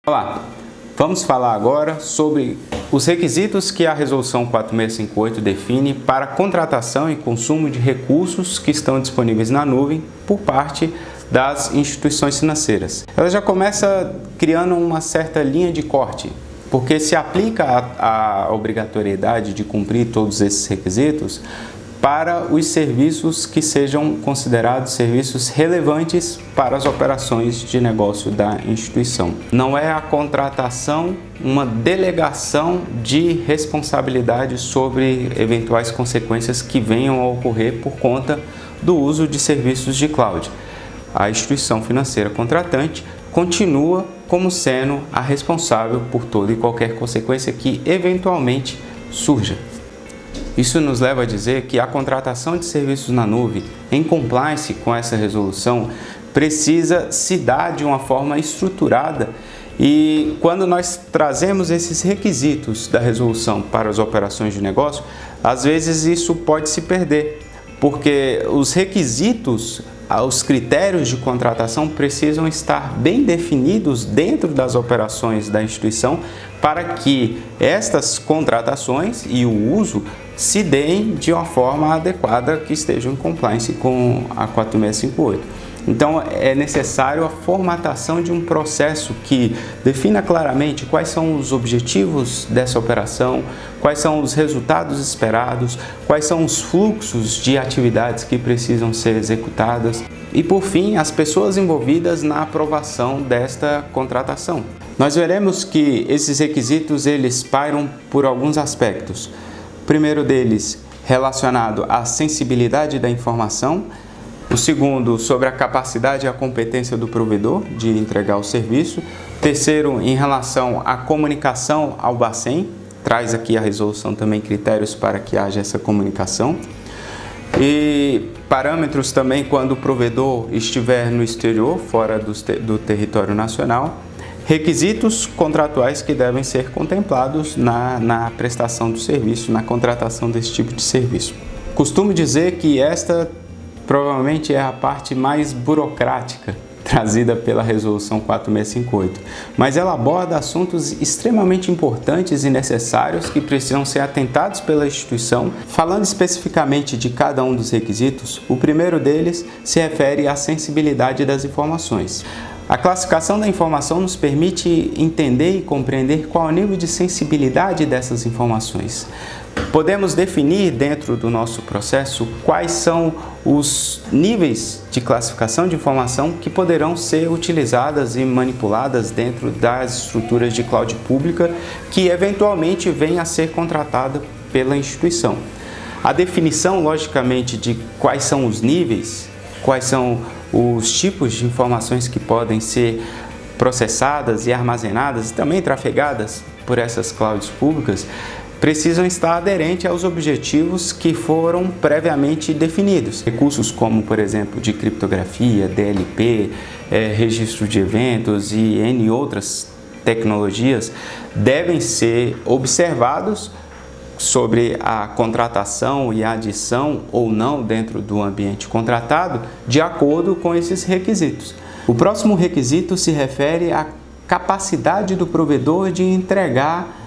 Olá, vamos falar agora sobre os requisitos que a Resolução 4658 define para contratação e consumo de recursos que estão disponíveis na nuvem por parte das instituições financeiras. Ela já começa criando uma certa linha de corte, porque se aplica a obrigatoriedade de cumprir todos esses requisitos para os serviços que sejam considerados serviços relevantes para as operações de negócio da instituição. Não é a contratação uma delegação de responsabilidade sobre eventuais consequências que venham a ocorrer por conta do uso de serviços de cloud. A instituição financeira contratante continua como sendo a responsável por toda e qualquer consequência que eventualmente surja. Isso nos leva a dizer que a contratação de serviços na nuvem, em compliance com essa resolução, precisa se dar de uma forma estruturada, e quando nós trazemos esses requisitos da resolução para as operações de negócio, às vezes isso pode se perder, porque os requisitos, os critérios de contratação precisam estar bem definidos dentro das operações da instituição para que estas contratações e o uso se deem de uma forma adequada que estejam em compliance com a 4658. Então é necessário a formatação de um processo que defina claramente quais são os objetivos dessa operação, quais são os resultados esperados, quais são os fluxos de atividades que precisam ser executadas e, por fim, as pessoas envolvidas na aprovação desta contratação. Nós veremos que esses requisitos eles pairam por alguns aspectos. O primeiro deles relacionado à sensibilidade da informação, o segundo sobre a capacidade e a competência do provedor de entregar o serviço, o terceiro em relação à comunicação ao Bacen, traz aqui a resolução também critérios para que haja essa comunicação, e parâmetros também quando o provedor estiver no exterior, fora do território nacional, requisitos contratuais que devem ser contemplados na prestação do serviço, na contratação desse tipo de serviço. Costumo dizer que esta provavelmente é a parte mais burocrática trazida pela Resolução 4658, mas ela aborda assuntos extremamente importantes e necessários que precisam ser atentados pela instituição. Falando especificamente de cada um dos requisitos, o primeiro deles se refere à sensibilidade das informações. A classificação da informação nos permite entender e compreender qual é o nível de sensibilidade dessas informações. Podemos definir dentro do nosso processo quais são os níveis de classificação de informação que poderão ser utilizadas e manipuladas dentro das estruturas de cloud pública que eventualmente venha a ser contratada pela instituição. A definição, logicamente, de quais são os níveis, quais são os tipos de informações que podem ser processadas e armazenadas e também trafegadas por essas clouds públicas precisam estar aderentes aos objetivos que foram previamente definidos. Recursos como, por exemplo, de criptografia, DLP, registro de eventos e N outras tecnologias devem ser observados sobre a contratação e a adição ou não dentro do ambiente contratado de acordo com esses requisitos. O próximo requisito se refere à capacidade do provedor de entregar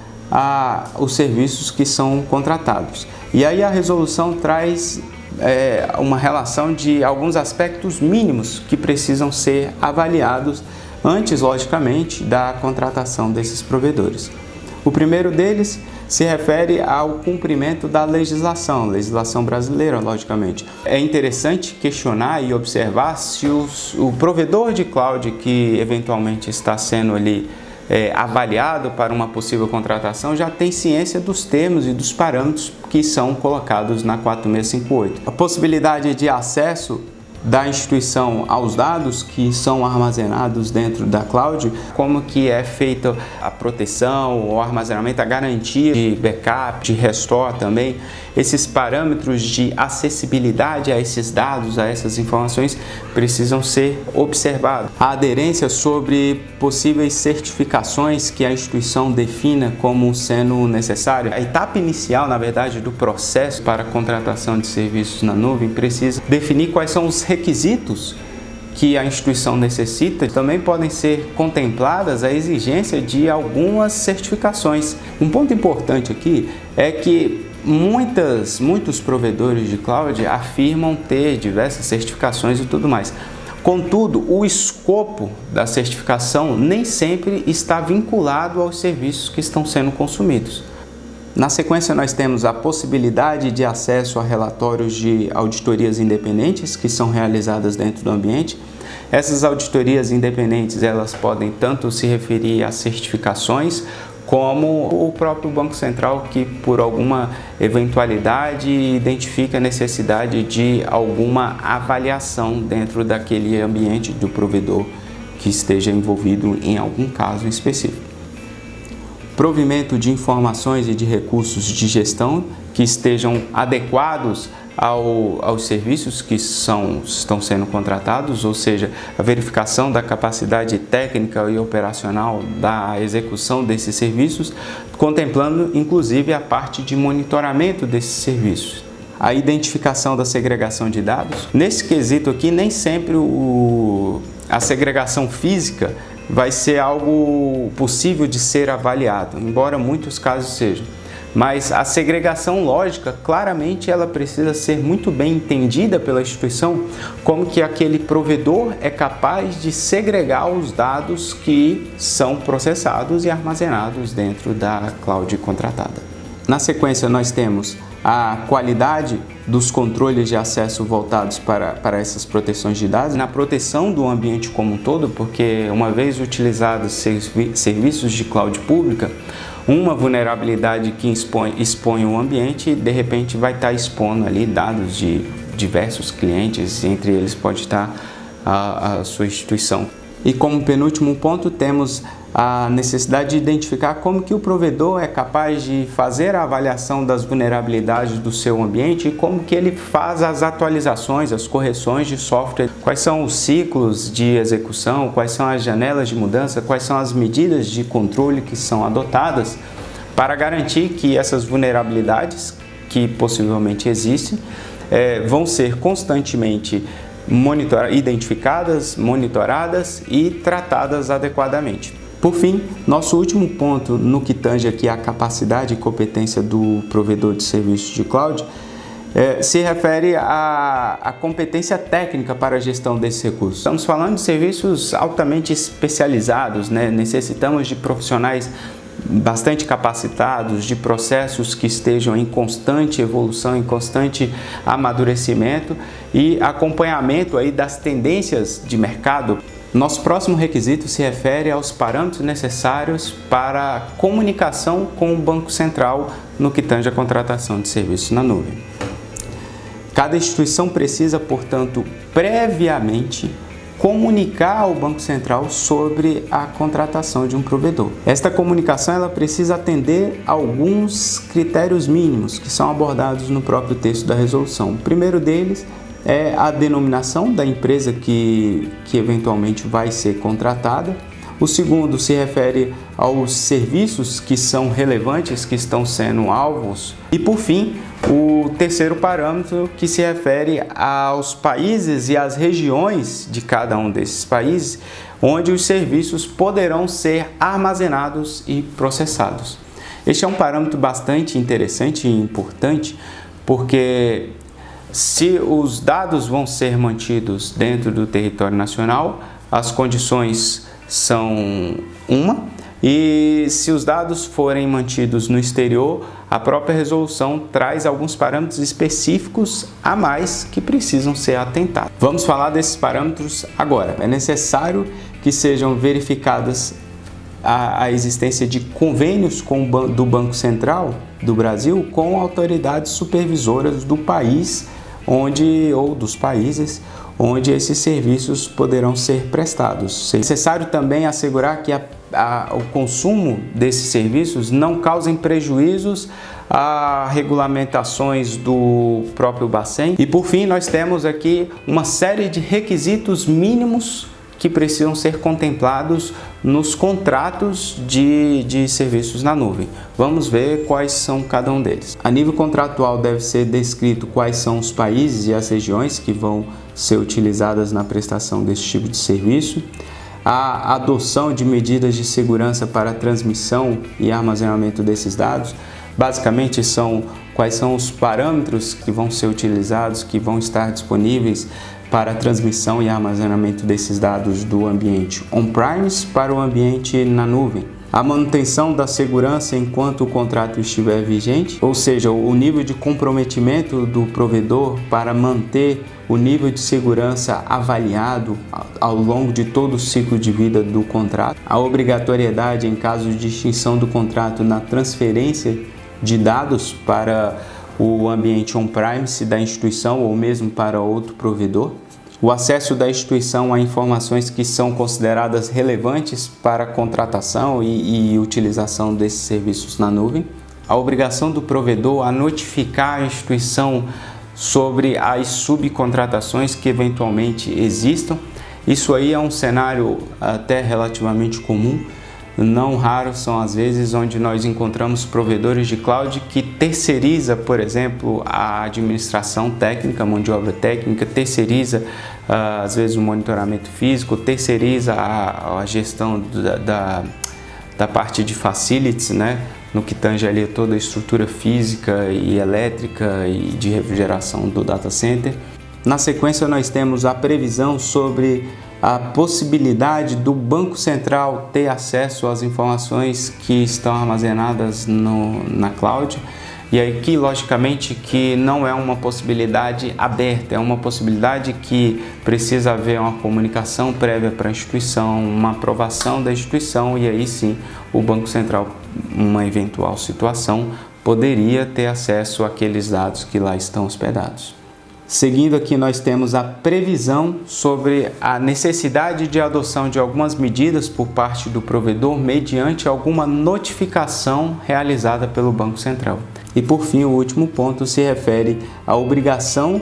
os serviços que são contratados. E aí a resolução traz uma relação de alguns aspectos mínimos que precisam ser avaliados antes, logicamente, da contratação desses provedores. O primeiro deles se refere ao cumprimento da legislação brasileira, logicamente. É interessante questionar e observar se o provedor de cloud que eventualmente está sendo ali avaliado para uma possível contratação já tem ciência dos termos e dos parâmetros que são colocados na 4658. A possibilidade de acesso da instituição aos dados que são armazenados dentro da cloud, como que é feita a proteção, o armazenamento, a garantia de backup, de restore também. Esses parâmetros de acessibilidade a esses dados, a essas informações, precisam ser observados. A aderência sobre possíveis certificações que a instituição defina como sendo necessário. A etapa inicial, na verdade, do processo para a contratação de serviços na nuvem precisa definir quais são os requisitos que a instituição necessita, também podem ser contempladas a exigência de algumas certificações. Um ponto importante aqui é que muitos provedores de cloud afirmam ter diversas certificações e tudo mais. Contudo, o escopo da certificação nem sempre está vinculado aos serviços que estão sendo consumidos. Na sequência, nós temos a possibilidade de acesso a relatórios de auditorias independentes que são realizadas dentro do ambiente. Essas auditorias independentes, elas podem tanto se referir a certificações, como o próprio Banco Central, que por alguma eventualidade identifica a necessidade de alguma avaliação dentro daquele ambiente do provedor que esteja envolvido em algum caso específico. Provimento de informações e de recursos de gestão que estejam adequados aos serviços que estão sendo contratados, ou seja, a verificação da capacidade técnica e operacional da execução desses serviços, contemplando inclusive a parte de monitoramento desses serviços. A identificação da segregação de dados. Nesse quesito aqui, nem sempre a segregação física vai ser algo possível de ser avaliado, embora muitos casos sejam. Mas a segregação lógica, claramente, ela precisa ser muito bem entendida pela instituição, como que aquele provedor é capaz de segregar os dados que são processados e armazenados dentro da cloud contratada. Na sequência, nós temos a qualidade dos controles de acesso voltados para essas proteções de dados, na proteção do ambiente como um todo, porque uma vez utilizados serviços de cloud pública, uma vulnerabilidade que expõe o ambiente, de repente vai estar expondo ali dados de diversos clientes, entre eles pode estar a sua instituição. E como penúltimo ponto, temos a necessidade de identificar como que o provedor é capaz de fazer a avaliação das vulnerabilidades do seu ambiente e como que ele faz as atualizações, as correções de software, quais são os ciclos de execução, quais são as janelas de mudança, quais são as medidas de controle que são adotadas para garantir que essas vulnerabilidades, que possivelmente existem, vão ser constantemente identificadas, monitoradas e tratadas adequadamente. Por fim, nosso último ponto no que tange aqui a capacidade e competência do provedor de serviços de cloud se refere à competência técnica para a gestão desses recursos. Estamos falando de serviços altamente especializados, né? Necessitamos de profissionais bastante capacitados, de processos que estejam em constante evolução, em constante amadurecimento e acompanhamento aí das tendências de mercado. Nosso próximo requisito se refere aos parâmetros necessários para a comunicação com o Banco Central no que tange a contratação de serviços na nuvem. Cada instituição precisa, portanto, previamente comunicar ao Banco Central sobre a contratação de um provedor. Esta comunicação ela precisa atender a alguns critérios mínimos que são abordados no próprio texto da resolução. O primeiro deles é a denominação da empresa que eventualmente vai ser contratada. O segundo se refere aos serviços que são relevantes, que estão sendo alvos. E, por fim, o terceiro parâmetro que se refere aos países e às regiões de cada um desses países, onde os serviços poderão ser armazenados e processados. Este é um parâmetro bastante interessante e importante, porque se os dados vão ser mantidos dentro do território nacional, as condições são e se os dados forem mantidos no exterior, a própria resolução traz alguns parâmetros específicos a mais que precisam ser atentados. Vamos falar desses parâmetros agora. É necessário que sejam verificadas a existência de convênios do Banco Central do Brasil com autoridades supervisoras do país ou dos países onde esses serviços poderão ser prestados. É necessário também assegurar que o consumo desses serviços não causem prejuízos a regulamentações do próprio Bacen. E por fim, nós temos aqui uma série de requisitos mínimos que precisam ser contemplados nos contratos de serviços na nuvem. Vamos ver quais são cada um deles. A nível contratual deve ser descrito quais são os países e as regiões que vão ser utilizadas na prestação desse tipo de serviço. A adoção de medidas de segurança para a transmissão e armazenamento desses dados. Basicamente são quais são os parâmetros que vão ser utilizados, que vão estar disponíveis para a transmissão e armazenamento desses dados do ambiente on-premise para o ambiente na nuvem. A manutenção da segurança enquanto o contrato estiver vigente, ou seja, o nível de comprometimento do provedor para manter o nível de segurança avaliado ao longo de todo o ciclo de vida do contrato. A obrigatoriedade em caso de extinção do contrato na transferência de dados para o ambiente on-premise da instituição ou mesmo para outro provedor. O acesso da instituição a informações que são consideradas relevantes para a contratação e utilização desses serviços na nuvem. A obrigação do provedor a notificar a instituição sobre as subcontratações que eventualmente existam. Isso aí é um cenário até relativamente comum. Não raro são as vezes onde nós encontramos provedores de cloud que terceiriza, por exemplo, a administração técnica, a mão de obra técnica, terceiriza às vezes o monitoramento físico, terceiriza a gestão da parte de facilities, né? No que tange ali toda a estrutura física e elétrica e de refrigeração do data center. Na sequência nós temos a previsão sobre a possibilidade do Banco Central ter acesso às informações que estão armazenadas na cloud. E aqui, logicamente, que não é uma possibilidade aberta, é uma possibilidade que precisa haver uma comunicação prévia para a instituição, uma aprovação da instituição e aí sim o Banco Central, uma eventual situação, poderia ter acesso àqueles dados que lá estão hospedados. Seguindo aqui nós temos a previsão sobre a necessidade de adoção de algumas medidas por parte do provedor mediante alguma notificação realizada pelo Banco Central. E por fim, o último ponto se refere à obrigação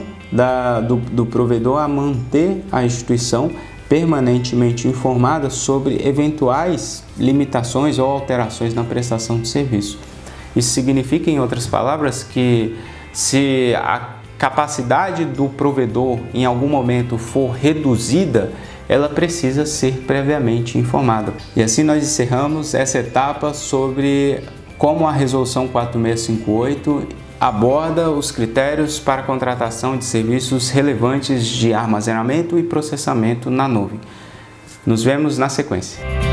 do provedor a manter a instituição permanentemente informada sobre eventuais limitações ou alterações na prestação de serviço. Isso significa, em outras palavras, que se a capacidade do provedor em algum momento for reduzida, ela precisa ser previamente informada. E assim nós encerramos essa etapa sobre como a Resolução 4658 aborda os critérios para a contratação de serviços relevantes de armazenamento e processamento na nuvem. Nos vemos na sequência.